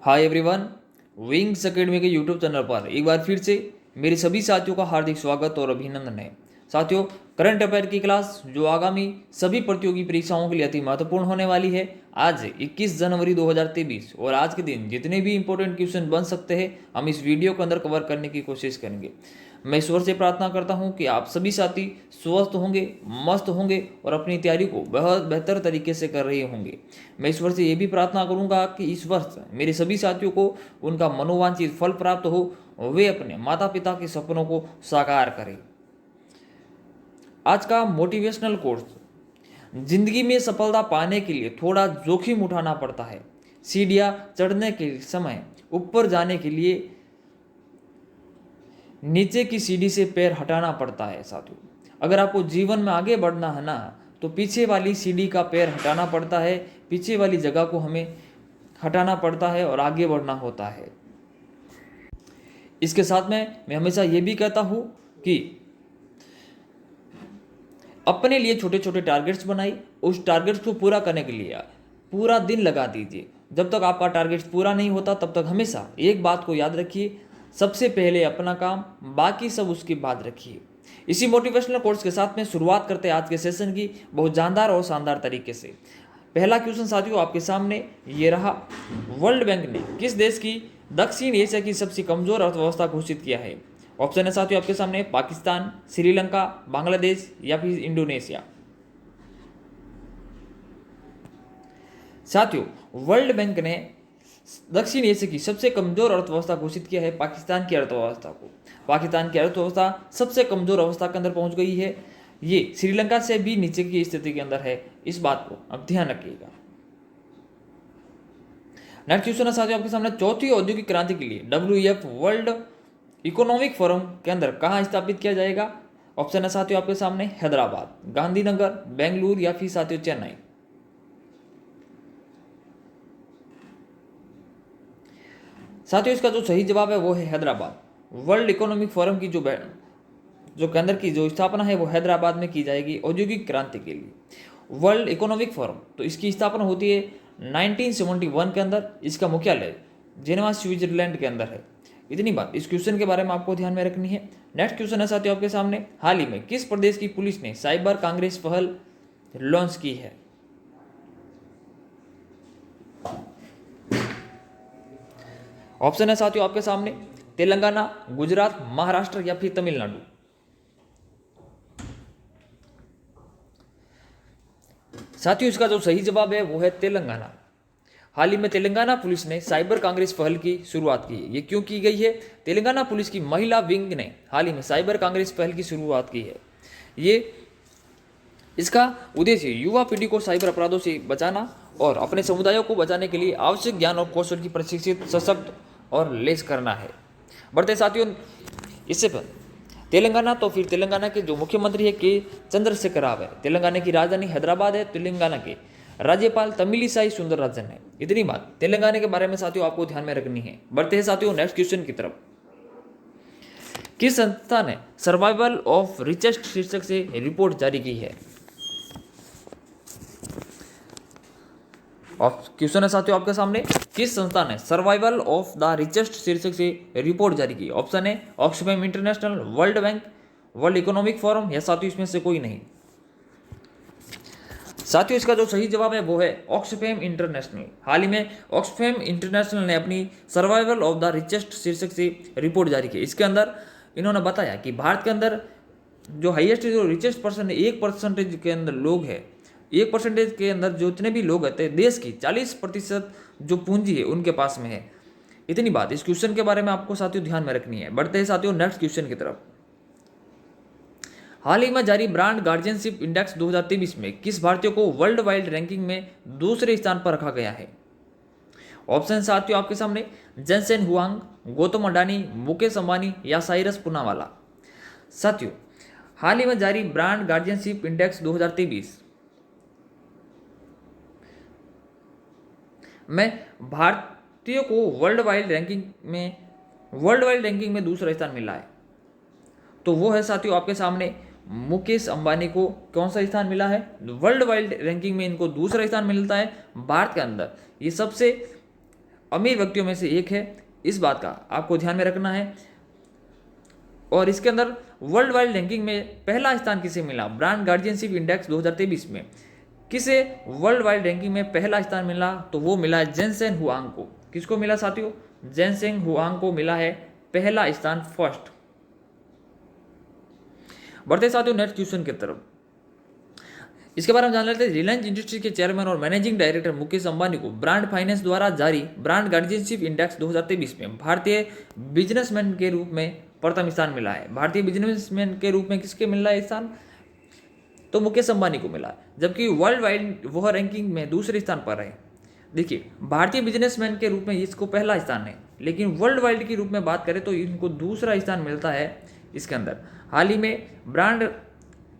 Hi everyone, wings academy के YouTube channel पर एक बार फिर से मेरे सभी साथियों का हार्दिक स्वागत और अभिनंदन है। साथियों, करंट अफेयर की क्लास जो आगामी सभी प्रतियोगी परीक्षाओं के लिए अति महत्वपूर्ण होने वाली है, आज 21 जनवरी 2023 और आज के दिन जितने भी इंपॉर्टेंट क्वेश्चन बन सकते हैं हम इस वीडियो के अंदर कवर करने की कोशिश करेंगे। मैं ईश्वर से प्रार्थना करता हूं कि आप सभी साथी स्वस्थ होंगे, मस्त होंगे और अपनी तैयारी को बहुत बेहतर तरीके से कर रहे होंगे। मैं ईश्वर से ये भी प्रार्थना करूंगा कि इस वर्ष मेरे सभी साथियों को उनका मनोवांछित फल प्राप्त हो, वे अपने माता पिता के सपनों को साकार करें। आज का मोटिवेशनल कोर्स, जिंदगी में सफलता पाने के लिए थोड़ा जोखिम उठाना पड़ता है। सीढ़ियां चढ़ने के समय ऊपर जाने के लिए नीचे की सीढ़ी से पैर हटाना पड़ता है। साथियों, अगर आपको जीवन में आगे बढ़ना है ना, तो पीछे वाली सीढ़ी का पैर हटाना पड़ता है, पीछे वाली जगह को हमें हटाना पड़ता है और आगे बढ़ना होता है। इसके साथ में मैं हमेशा ये भी कहता हूं कि अपने लिए छोटे छोटे टारगेट्स बनाइए, उस टारगेट्स को पूरा करने के लिए पूरा दिन लगा दीजिए। जब तक आपका टारगेट पूरा नहीं होता तब तक हमेशा एक बात को याद रखिए, सबसे पहले अपना काम, बाकी सब उसके बाद रखिए। इसी मोटिवेशनल कोर्स के साथ में शुरुआत करते हैं आज के सेशन की बहुत जानदार और शानदार तरीके से। पहला क्वेश्चन साथियों आपके सामने ये रहा, वर्ल्ड बैंक ने किस देश की दक्षिण एशिया की सबसे कमजोर अर्थव्यवस्था घोषित किया है? ऑप्शन है साथियों आपके सामने पाकिस्तान, श्रीलंका, बांग्लादेश या फिर इंडोनेशिया। साथियों, वर्ल्ड बैंक ने दक्षिण एशिया की सबसे कमजोर अर्थव्यवस्था घोषित किया है पाकिस्तान की अर्थव्यवस्था को। पाकिस्तान की अर्थव्यवस्था सबसे कमजोर अवस्था के अंदर पहुंच गई है। ये श्रीलंका से भी नीचे की स्थिति के अंदर है, इस बात को अब ध्यान रखिएगा। नेक्स्ट क्वेश्चन है साथियों आपके सामने, चौथी औद्योगिक क्रांति के लिए WEF वर्ल्ड इकोनॉमिक फोरम के अंदर कहां स्थापित किया जाएगा? ऑप्शन है साथियों आपके सामने हैदराबाद, गांधीनगर, बेंगलुरु या फिर साथियों चेन्नई। साथियों, इसका जो सही जवाब है वो है हैदराबाद। वर्ल्ड इकोनॉमिक फोरम की जो केंद्र की जो स्थापना है वो हैदराबाद में की जाएगी औद्योगिक क्रांति के लिए। वर्ल्ड इकोनॉमिक फोरम तो इसकी स्थापना होती है 1971 के अंदर। इसका मुख्यालय जेनेवा स्विट्जरलैंड के अंदर है। इतनी बात इस क्वेश्चन के बारे में आपको ध्यान में रखनी है। नेक्स्ट क्वेश्चन है साथियों आपके सामने, हाल ही में किस प्रदेश की पुलिस ने साइबर कांग्रेस पहल लॉन्च की है? ऑप्शन है साथियों आपके सामने तेलंगाना, गुजरात, महाराष्ट्र या फिर तमिलनाडु। साथियों, इसका जो सही जवाब है वो है तेलंगाना। हाल ही में तेलंगाना पुलिस ने साइबर कांग्रेस पहल की शुरुआत की है। ये क्यों की गई है? तेलंगाना पुलिस की महिला विंग ने हाल ही में साइबर कांग्रेस पहल की शुरुआत की है। इसका उद्देश्य युवा पीढ़ी को साइबर अपराधों से बचाना और अपने समुदायों को बचाने के लिए आवश्यक ज्ञान और कौशल की प्रशिक्षित, सशक्त और लेस करना है। बढ़ते साथियों, इससे पर तेलंगाना तो फिर तेलंगाना के जो मुख्यमंत्री है के चंद्रशेखर राव है, तेलंगाना की राजधानी हैदराबाद है, तेलंगाना के राज्यपाल तमिलिसाई सुंदरराजन है। इतनी बात तेलंगाना के बारे में साथियों आपको ध्यान में रखनी है। बढ़ते हैं साथियों नेक्स्ट क्वेश्चन की तरफ। किस संस्था ने सर्वाइवल ऑफ रिचेस्ट शीर्षक से रिपोर्ट जारी की है? क्वेश्चन है साथियों आपके सामने, किस संस्था ने सर्वाइवल ऑफ द रिचेस्ट शीर्षक से रिपोर्ट जारी की? ऑप्शन है Oxfam international, world bank, world economic forum या साथियों इसमें से कोई नहीं। साथियों, इसका जो सही जवाब है वो है ऑक्सफैम इंटरनेशनल। हाल ही में ऑक्सफैम इंटरनेशनल ने अपनी सर्वाइवल ऑफ द रिचेस्ट शीर्षक से रिपोर्ट जारी की। इसके अंदर इन्होंने बताया कि भारत के अंदर जो हाईएस्ट जो रिचेस्ट पर्सन है, 1% के अंदर लोग है, 1% के अंदर जो जितने भी लोग रहते हैं, देश की 40% जो पूंजी है उनके पास में है। इतनी बात इस क्वेश्चन के बारे में आपको साथियों ध्यान में रखनी है। बढ़ते हैं साथियों नेक्स्ट क्वेश्चन की तरफ। हाल ही में जारी ब्रांड गार्जियनशिप इंडेक्स 2023 में किस भारतीय को वर्ल्ड वाइड रैंकिंग में दूसरे स्थान पर रखा गया है? ऑप्शन साथियों आपके सामने जेनसेन हुआंग, गौतम अडानी, मुकेश अंबानी या साइरस पूनावाला। साथियों, हाल ही में जारी ब्रांड गार्जियनशिप इंडेक्स 2023 में भारतीय को वर्ल्ड वाइड रैंकिंग में दूसरा स्थान मिला है। तो वो है साथियों आपके सामने मुकेश अंबानी को कौन सा स्थान मिला है? वर्ल्ड वाइड रैंकिंग में इनको दूसरा स्थान मिलता है। भारत के अंदर ये सबसे अमीर व्यक्तियों में से एक है, इस बात का आपको ध्यान में रखना है। और इसके अंदर वर्ल्ड वाइड रैंकिंग में पहला स्थान किसे मिला? ब्रांड गार्जियनशिप इंडेक्स 2023 में किसे वर्ल्ड वाइड रैंकिंग में पहला स्थान मिला? तो वो मिला जेनसेन हुआंग को। किसको मिला साथियों? जेनसेन हुआंग को मिला है पहला स्थान, फर्स्ट। बढ़ते साथियों नेक्स्ट क्वेश्चन की तरफ। इसके बारे में जान लेते हैं। रिलायंस इंडस्ट्रीज के चेयरमैन और मैनेजिंग डायरेक्टर मुकेश अंबानी को ब्रांड फाइनेंस द्वारा जारी ब्रांड गार्जियनशिप इंडेक्स 2023 में भारतीय बिजनेसमैन के रूप में प्रथम स्थान मिला है। भारतीय बिजनेसमैन के रूप में किसके मिला है स्थान? तो मुकेश अंबानी को मिला, जबकि वर्ल्ड वाइड वह रैंकिंग में दूसरे स्थान पर है। देखिए, भारतीय बिजनेसमैन के रूप में इसको पहला स्थान है, लेकिन वर्ल्ड वाइड के रूप में बात करें तो इनको दूसरा स्थान मिलता है इसके अंदर। हाल ही में brand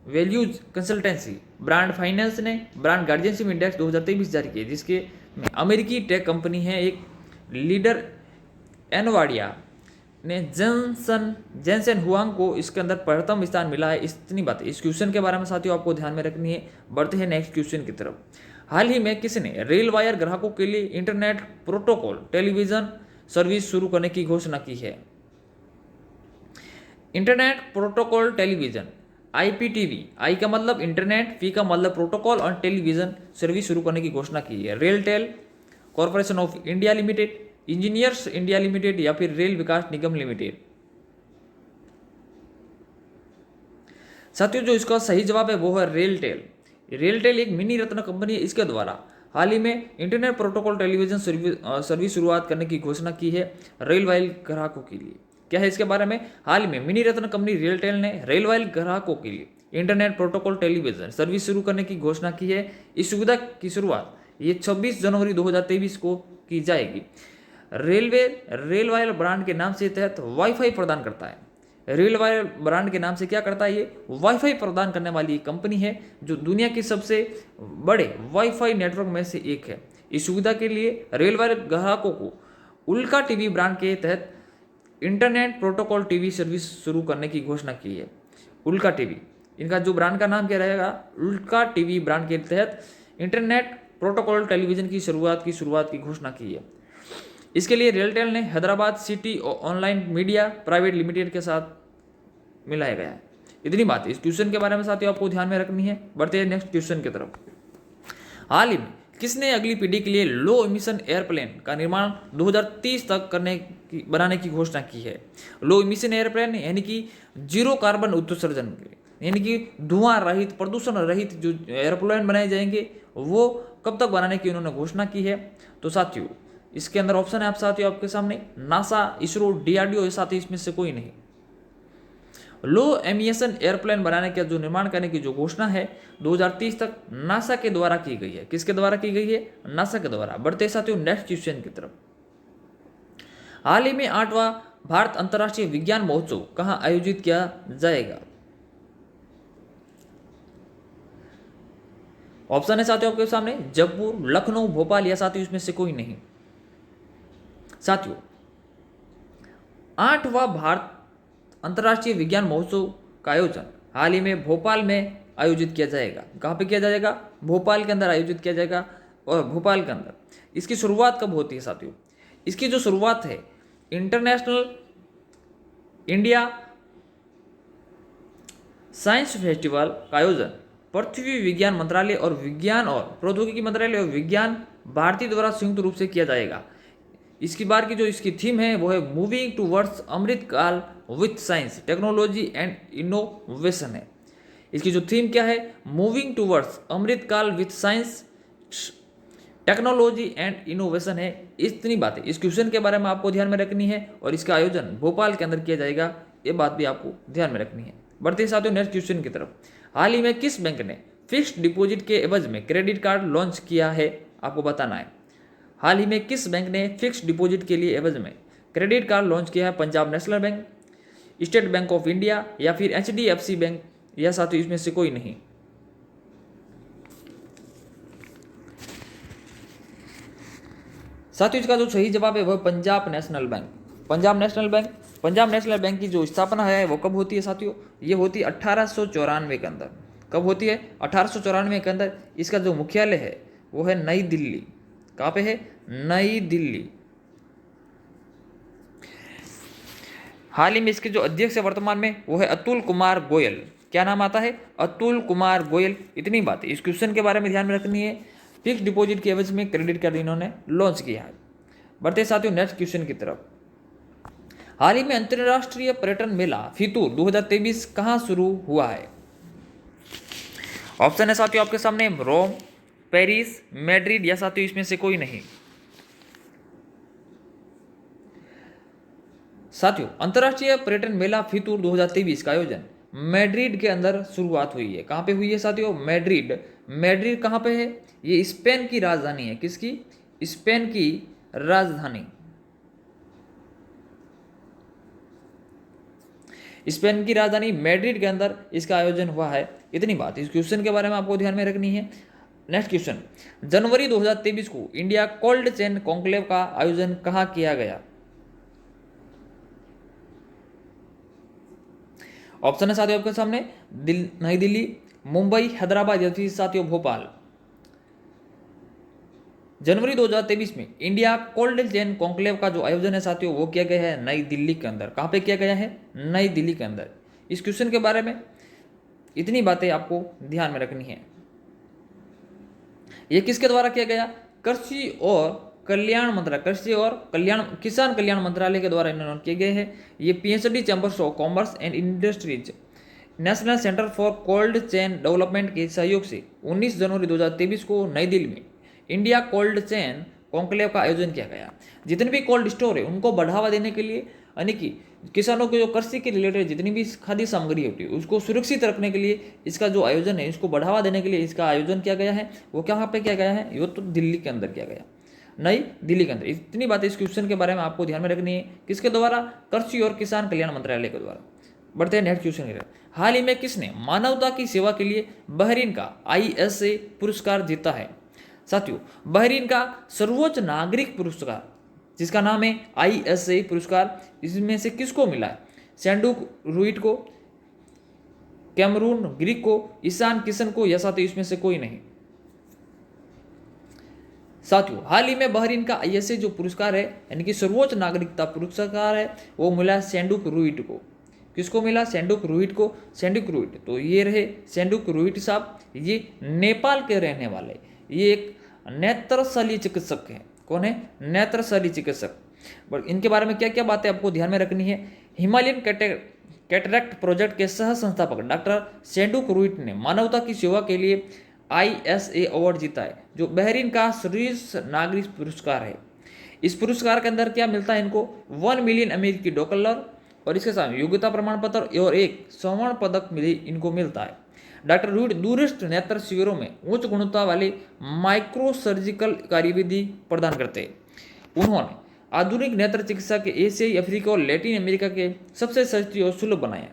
values consultancy brand finance ने ब्रांड गार्जियनशिप इंडेक्स 2023 जारी किया, जिसके में अमेरिकी टेक कंपनी है एक लीडर एनवाडिया ने जेनसेन हुआंग को इसके अंदर प्रथम स्थान मिला है। इतनी बात है। इस क्वेश्चन के बारे में साथियों आपको ध्यान में रखनी है। बढ़ते हैं नेक्स्ट क्वेश्चन की तरफ। हाल ही में किसने रेल वायर ग्राहकों के लिए इंटरनेट प्रोटोकॉल टेलीविजन सर्विस शुरू करने की घोषणा की है? इंटरनेट प्रोटोकॉल टेलीविजन IPTV, आई का मतलब इंटरनेट, पी का मतलब प्रोटोकॉल और टेलीविजन सर्विस शुरू करने की घोषणा की है। RailTel corporation of India limited, engineers India limited या फिर रेल विकास निगम लिमिटेड? साथियों जो इसका सही जवाब है वो है रेलटेल। रेलटेल एक मिनी रत्न कंपनी है। इसके द्वारा हाल ही में इंटरनेट प्रोटोकॉल टेलीविजन सर्विस शुरुआत करने की घोषणा की है रेल वाइल ग्राहकों के लिए। क्या है इसके बारे में? हाल ही में मिनी रत्न कंपनी रेलटेल ने रेल वाइल ग्राहकों के लिए इंटरनेट प्रोटोकॉल टेलीविजन सर्विस शुरू करने की घोषणा की है। इस सुविधा की शुरुआत ये 26 जनवरी 2023 को की जाएगी। रेल वायर ब्रांड के नाम से तहत वाईफाई प्रदान करता है। रेल वायर ब्रांड के नाम से क्या करता है? ये वाईफाई प्रदान करने वाली कंपनी है जो दुनिया की सबसे बड़े वाईफाई नेटवर्क में से एक है। इस सुविधा के लिए रेल वायर ग्राहकों को उल्का टीवी ब्रांड के तहत इंटरनेट प्रोटोकॉल टीवी सर्विस शुरू करने की घोषणा की है। उल्का टीवी, इनका जो ब्रांड का नाम क्या रहेगा? उल्का टीवी ब्रांड के तहत इंटरनेट प्रोटोकॉल टेलीविजन की शुरुआत की घोषणा की है। इसके लिए रेलटेल ने Hyderabad city online media private limited के साथ मिलाया गया है। इतनी बात है। इस क्वेश्चन के बारे में साथियों आपको ध्यान में रखनी है। बढ़ते हैं नेक्स्ट क्वेश्चन की तरफ। हाल ही में किसने अगली पीढ़ी के लिए लो एमिशन एयरप्लेन का निर्माण 2030 तक बनाने की घोषणा की है? लो एमिशन एयरप्लेन यानी कि जीरो कार्बन उत्सर्जन के, यानी कि धुआं रहित, प्रदूषण रहित जो एयरप्लेन बनाए जाएंगे वो कब तक बनाने की उन्होंने घोषणा की है? तो साथियों इसके अंदर ऑप्शन है आप साथियों आपके सामने, नासा, इसरो, DRDO, साथ ही इसमें से कोई नहीं। लो एमिशन एयरप्लेन बनाने का जो निर्माण करने की जो घोषणा है 2030 तक नासा के द्वारा की गई है। किसके द्वारा की गई है? नासा के द्वारा। बढ़ते साथियों नेक्स्ट क्वेश्चन की तरफ। हाल ही में 8वां भारत अंतर्राष्ट्रीय विज्ञान महोत्सव कहां आयोजित किया जाएगा? ऑप्शन है साथियों आपके सामने, जयपुर, लखनऊ, भोपाल या साथियों इसमें से कोई नहीं। साथियों 8वां भारत अंतर्राष्ट्रीय विज्ञान महोत्सव का आयोजन हाल ही में भोपाल में आयोजित किया जाएगा। कहाँ पे किया जाएगा? भोपाल के अंदर आयोजित किया जाएगा। और भोपाल के अंदर इसकी शुरुआत कब होती है साथियों? इसकी जो शुरुआत है इंटरनेशनल इंडिया साइंस फेस्टिवल का आयोजन पृथ्वी विज्ञान मंत्रालय और विज्ञान और प्रौद्योगिकी मंत्रालय और विज्ञान भारती द्वारा संयुक्त रूप से किया जाएगा। इसकी बार की जो इसकी थीम है वो है मूविंग टूवर्ड्स अमृत काल with science technology and innovation है। इसकी जो थीम क्या है? मूविंग टूवर्ड्स अमृत काल with science technology and innovation है। इतनी बातें इस क्वेश्चन के बारे में आपको ध्यान में रखनी है और इसका आयोजन भोपाल के अंदर किया जाएगा, ये बात भी आपको ध्यान में रखनी है। बढ़ते ही साथियों नेक्स्ट क्वेश्चन की तरफ। हाल ही में किस बैंक ने फिक्स्ड डिपॉजिट के एवज में क्रेडिट कार्ड लॉन्च किया है? आपको बताना है। हाल ही में किस बैंक ने फिक्स्ड डिपॉजिट के लिए एवज में क्रेडिट कार्ड लॉन्च किया है? Punjab national bank, state bank of India या फिर HDFC बैंक या साथियों इसमें से कोई नहीं। साथियों इसका जो सही जवाब है वह Punjab national bank. Punjab national bank की जो स्थापना है वो कब होती है साथियों? ये होती है 1894 के अंदर। कब होती है? 1894 के अंदर। इसका जो मुख्यालय है वो है नई दिल्ली। कहाँ पे है? नई दिल्ली। हाल ही में इसके जो अध्यक्ष है वर्तमान में वो है अतुल कुमार गोयल। क्या नाम आता है? अतुल कुमार गोयल। इतनी बात है। इस क्वेश्चन के बारे में ध्यान में रखनी है। फिक्स डिपॉजिट के एवज में क्रेडिट कार्ड इन्होंने लॉन्च किया है। बढ़ते साथियों नेक्स्ट क्वेश्चन की तरफ। हाल ही में अंतरराष्ट्रीय पर्यटन मेला फितूर 2023 कहाँ शुरू हुआ है? ऑप्शन है साथियों आपके सामने रोम, पेरिस, मैड्रिड या साथियों इसमें से कोई नहीं। साथियों अंतरराष्ट्रीय पर्यटन मेला फितूर 2023 का आयोजन मैड्रिड के अंदर शुरुआत हुई है। कहां पे हुई है साथियों? मैड्रिड। मैड्रिड कहां पे है? ये स्पेन की राजधानी है। किसकी? स्पेन की राजधानी। स्पेन की राजधानी मैड्रिड के अंदर इसका आयोजन हुआ है। इतनी बात इस क्वेश्चन के बारे में आपको ध्यान में रखनी है। नेक्स्ट क्वेश्चन, जनवरी 2023 को इंडिया कोल्ड चेन कॉन्क्लेव का आयोजन कहां किया गया? ऑप्शन है साथियों आपके सामने नई दिल्ली, मुंबई, हैदराबाद या फिर साथियों भोपाल। जनवरी 2023 में इंडिया कोल्ड चेन कॉन्क्लेव का जो आयोजन है साथियों वो किया गया है नई दिल्ली के अंदर। कहां पे किया गया है? नई दिल्ली के अंदर। इस क्वेश्चन के बारे में इतनी बातें आपको ध्यान में रखनी है। यह किसके द्वारा किया गया? कृषि और कल्याण मंत्रालय, कृषि और किसान कल्याण मंत्रालय के द्वारा इन्होंने किए गए हैं। ये PhD chambers of commerce and industries, national centre for cold chain development के सहयोग से 19 जनवरी 2023 को नई दिल्ली में इंडिया कोल्ड चेन कॉन्क्लेव का आयोजन किया गया। जितने भी कोल्ड स्टोर है उनको बढ़ावा देने के लिए, यानी कि किसानों के जो कृषि के रिलेटेड जितनी भी खाद्य सामग्री होती है उसको सुरक्षित रखने के लिए इसका जो आयोजन है, इसको बढ़ावा देने के लिए इसका आयोजन किया गया है। वो कहाँ पे किया गया है? वो तो दिल्ली के अंदर किया गया, नई दिल्ली के अंदर। इतनी बातें इस क्वेश्चन के बारे में आपको ध्यान में रखनी है। किसके द्वारा? कृषि और किसान कल्याण मंत्रालय के द्वारा। बढ़ते हैं नेक्स्ट क्वेश्चन की तरफ। हाल ही में किसने मानवता की सेवा के लिए बहरीन का ISA पुरस्कार जीता है? साथियों बहरीन का सर्वोच्च नागरिक पुरस्कार जिसका नाम है ISA पुरस्कार, इसमें से किसको मिला है? सैंडुक रूइट को, कैमरून ग्रीक को, ईशान किशन को या साथियों इसमें से कोई नहीं। साथियों हाल ही में बहरीन का ISA जो पुरस्कार है यानी कि सर्वोच्च नागरिकता पुरस्कार है वो मिला सैंडुक रूइट को। किसको मिला? सैंडुक रूइट को। सैंडुक रूइट तो ये रहे सैंडुक रूइट साहब, ये नेपाल के रहने वाले, ये एक नेत्रशल्य चिकित्सक हैं। कौन है? नेत्रशल्य चिकित्सक। बट इनके बारे में क्या क्या बातें आपको ध्यान में रखनी है। हिमालयन कैटरेक्ट प्रोजेक्ट के सह संस्थापक डॉक्टर सैंडुक रूइट ने मानवता की सेवा के लिए ISA अवार्ड जीता है, जो बहरीन का सर्वोच्च नागरिक पुरस्कार है। इस पुरस्कार के अंदर क्या मिलता है इनको? 1 मिलियन अमेरिकी डॉलर और इसके साथ योग्यता प्रमाण पत्र और एक स्वर्ण पदक इनको मिलता है। डॉक्टर रूइट दूरस्थ नेत्र शिविरों में उच्च गुणवत्ता वाली माइक्रो सर्जिकल कार्यविधि प्रदान करते हैं। उन्होंने आधुनिक नेत्र चिकित्सा के एशियाई, अफ्रीका और लैटिन अमेरिका के सबसे सस्ती और सुलभ बनाया।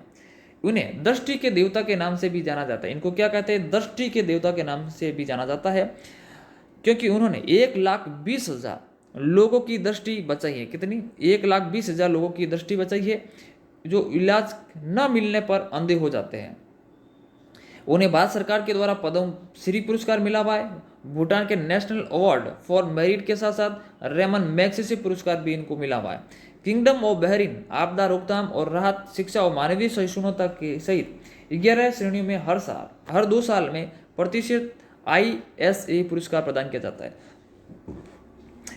उन्हें दृष्टि के देवता के नाम से भी जाना जाता है। इनको क्या कहते हैं? दृष्टि के देवता के नाम से भी जाना जाता है, क्योंकि उन्होंने 1,20,000 लोगों की दृष्टि बचाई है। कितनी? 1,20,000 लोगों की दृष्टि बचाई है जो इलाज न मिलने पर अंधे हो जाते हैं। उन्हें भारत सरकार के द्वारा पद्म श्री पुरस्कार मिला हुआ है। भूटान के नेशनल अवार्ड फॉर मेरिट के साथ साथ रेमन मैग्सेसे पुरस्कार भी इनको मिला हुआ है। किंगडम ऑफ बहरीन आपदा रोकथाम और राहत, शिक्षा और मानवीय सहिष्णुता के सहित 11 श्रेणियों में हर 2 साल में प्रतिष्ठित ISA पुरस्कार प्रदान किया जाता है।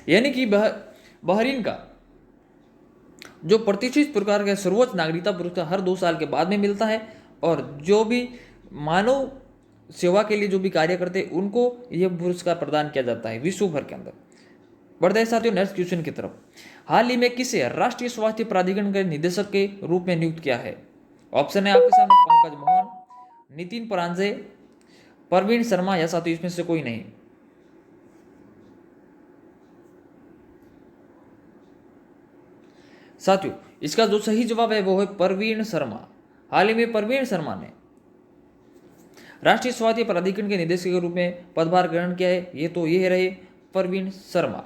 यानी कि बहरीन का जो प्रतिष्ठित पुरस्कार का सर्वोच्च नागरिकता पुरस्कार हर 2 साल के बाद में मिलता है, और जो भी मानव सेवा के लिए जो भी कार्य करते हैं उनको यह पुरस्कार प्रदान किया जाता है विश्व भर के अंदर। बढ़ते हैं साथियों नेक्स्ट क्वेश्चन की तरफ। हाल ही में किसे राष्ट्रीय स्वास्थ्य प्राधिकरण के निदेशक के रूप में नियुक्त किया है? ऑप्शन है आपके सामने पंकज मोहन, नितिन परांजे, परवीन शर्मा या साथियों इसमें से कोई नहीं। साथियों इसका जो सही जवाब है वो है परवीन शर्मा। हाल ही में परवीन शर्मा ने राष्ट्रीय स्वास्थ्य प्राधिकरण के निदेशक के रूप में पदभार ग्रहण किया है। ये रहे परवीन शर्मा।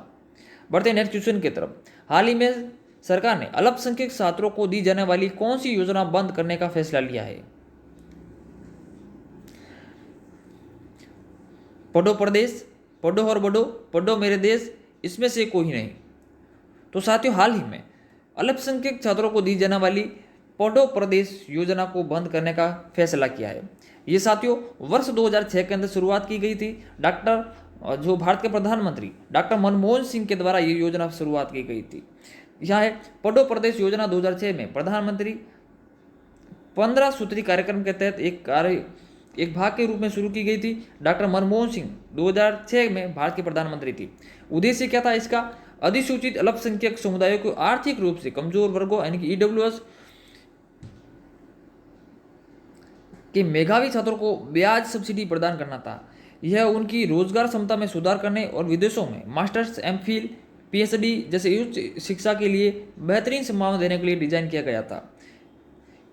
बढ़ते नेक्स्ट क्वेश्चन की तरफ। हाल ही में सरकार ने अल्पसंख्यक छात्रों को दी जाने वाली कौन सी योजना बंद करने का फैसला लिया है? पढ़ो प्रदेश, पढ़ो और बढ़ो, पढ़ो मेरे देश, इसमें से कोई नहीं। तो साथियों हाल ही में अल्पसंख्यक छात्रों को दी जाने वाली पढ़ो प्रदेश योजना को बंद करने का फैसला किया है। ये साथियों वर्ष 2006 के अंदर शुरुआत की गई थी। जो भारत के प्रधानमंत्री डॉक्टर मनमोहन सिंह के द्वारा ये योजना शुरुआत की गई थी। यह है पढ़ो प्रदेश योजना 2006 में प्रधानमंत्री 15 सूत्री कार्यक्रम के तहत एक भाग के रूप में शुरू की गई थी। डॉक्टर मनमोहन सिंह 2006 में भारत के प्रधानमंत्री थी। उद्देश्य क्या था इसका? अधिसूचित अल्पसंख्यक समुदायों को आर्थिक रूप से कमजोर वर्गों यानी कि ईडब्ल्यूएस के मेधावी छात्रों को ब्याज सब्सिडी प्रदान करना था। यह उनकी रोजगार क्षमता में सुधार करने और विदेशों में मास्टर्स, एमफिल, पीएचडी जैसे उच्च शिक्षा के लिए बेहतरीन संभावना देने के लिए डिजाइन किया गया था।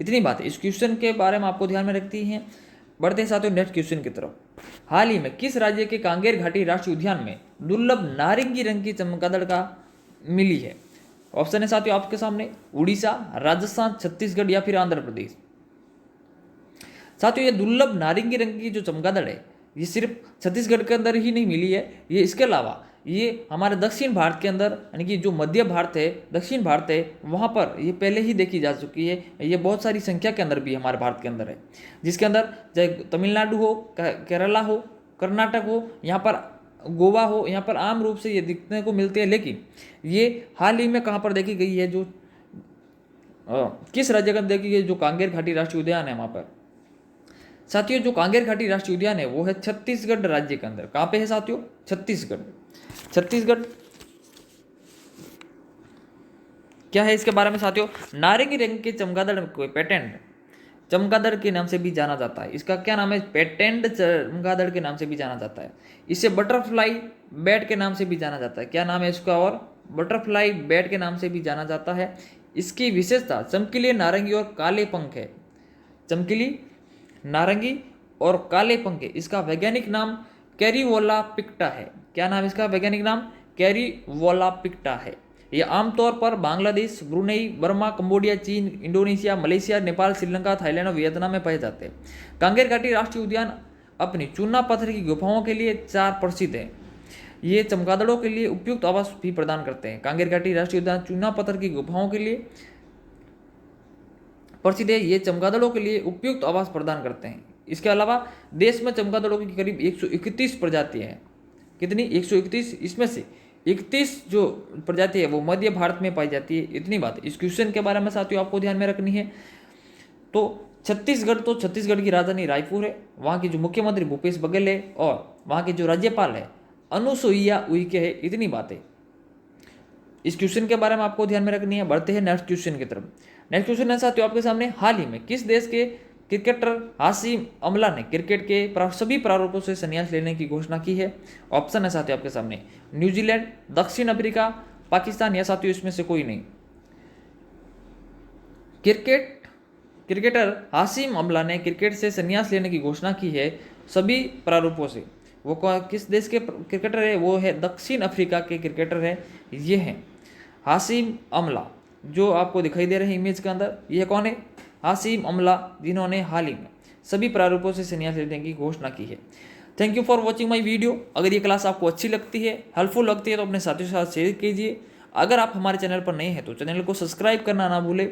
इतनी बात इस क्वेश्चन के बारे में आपको ध्यान में रखती हैं। बढ़ते हैं साथियों नेक्स्ट क्वेश्चन की तरफ। हाल ही में किस राज्य के कांगेर घाटी राष्ट्रीय उद्यान में दुर्लभ नारंगी रंग की चमगादड़ का मिली है? ऑप्शन है साथियों आपके सामने उड़ीसा, राजस्थान, छत्तीसगढ़ या फिर आंध्र प्रदेश। साथियों ये दुर्लभ नारंगी रंग की जो चमगादड़ है ये सिर्फ छत्तीसगढ़ के अंदर ही नहीं मिली है, ये इसके अलावा ये हमारे दक्षिण भारत के अंदर यानी कि जो मध्य भारत है, दक्षिण भारत है, वहाँ पर ये पहले ही देखी जा चुकी है। ये बहुत सारी संख्या के अंदर भी हमारे भारत के अंदर है, जिसके अंदर चाहे तमिलनाडु हो, केरला हो, कर्नाटक हो, यहाँ पर गोवा हो, यहाँ पर आम रूप से ये दिखने को मिलते हैं। लेकिन ये हाल ही में कहाँ पर देखी गई है? जो किस राज्य के अंदर देखी गई? जो कांगेर घाटी राष्ट्रीय उद्यान है वहाँ पर। साथियों जो कांगेर घाटी राष्ट्रीय उद्यान है वो है छत्तीसगढ़ राज्य के अंदर। कहाँ पे है साथियों? छत्तीसगढ़। छत्तीसगढ़ क्या है इसके बारे में साथियों? नारंगी रंग के चमगादड़ को पेटेंट चमगादड़ के नाम से भी जाना जाता है। इसका क्या नाम है? पेटेंट चमगादड़ के नाम से भी जाना जाता है। इसे बटरफ्लाई बैट के नाम से भी जाना जाता है। क्या नाम है इसका? और बटरफ्लाई बैट के नाम से भी जाना जाता है। इसकी विशेषता चमकीले नारंगी और काले पंख है। चमकीली नारंगी और काले पंख है। इसका वैज्ञानिक नाम कैरीवोला पिक्टा है। क्या नाम इसका वैज्ञानिक नाम? कैरीवोला पिक्टा है। ये आमतौर पर बांग्लादेश, ब्रुनेई, बर्मा, कंबोडिया, चीन, Indonesia, Malaysia, Nepal, Sri Lanka, Thailand और वियतनाम में पाए जाते हैं। कांगेर घाटी राष्ट्रीय उद्यान अपनी चूना पत्थर की गुफाओं के लिए प्रसिद्ध है। ये चमगादड़ों के लिए उपयुक्त आवास भी प्रदान करते हैं। कांगेर घाटी राष्ट्रीय उद्यान चूना पत्थर की गुफाओं के लिए प्रसिद्ध है। ये चमगादड़ों के लिए उपयुक्त आवास प्रदान करते हैं। इसके अलावा देश में चमगादड़ों की करीब 131 प्रजातियां हैं। कितनी? 131। इसमें से 31 जो प्रजाति है वो मध्य भारत में पाई जाती है। इतनी बात इस क्वेश्चन के बारे में साथियों आपको ध्यान में रखनी है। तो छत्तीसगढ़ की राजधानी रायपुर है। वहाँ की जो मुख्यमंत्री भूपेश बघेल है और वहाँ की जो राज्यपाल है अनुसुईया उइके है। इतनी बातें इस क्वेश्चन के बारे में आपको ध्यान में रखनी है। बढ़ते हैं नेक्स्ट क्वेश्चन की तरफ। नेक्स्ट क्वेश्चन है साथियों आपके सामने। हाल ही में किस देश के क्रिकेटर हाशिम अमला ने क्रिकेट के सभी प्रारूपों से संन्यास लेने की घोषणा की है? ऑप्शन है साथियों आपके सामने न्यूजीलैंड, दक्षिण अफ्रीका, पाकिस्तान या साथियों इसमें से कोई नहीं। क्रिकेटर हाशिम अमला ने क्रिकेट से संन्यास लेने की घोषणा की है सभी प्रारूपों से। वो किस देश के क्रिकेटर है? वो है दक्षिण अफ्रीका के क्रिकेटर है। ये हैं हाशिम अमला जो आपको दिखाई दे रहे हैं इमेज के अंदर। यह कौन है? हाशिम अमला, जिन्होंने हाल ही में सभी प्रारूपों से संन्यास लेने की घोषणा की है। Thank you for watching my video. अगर ये क्लास आपको अच्छी लगती है, हेल्पफुल लगती है तो अपने साथियों के साथ शेयर कीजिए। अगर आप हमारे चैनल पर नए हैं तो चैनल को सब्सक्राइब करना ना भूलें।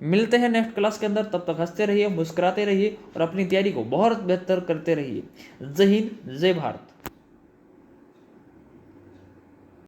मिलते हैं नेक्स्ट क्लास के अंदर, तब तक हंसते रहिए, मुस्कुराते रहिए और अपनी तैयारी को बहुत बेहतर करते रहिए। जय हिंद, जय भारत।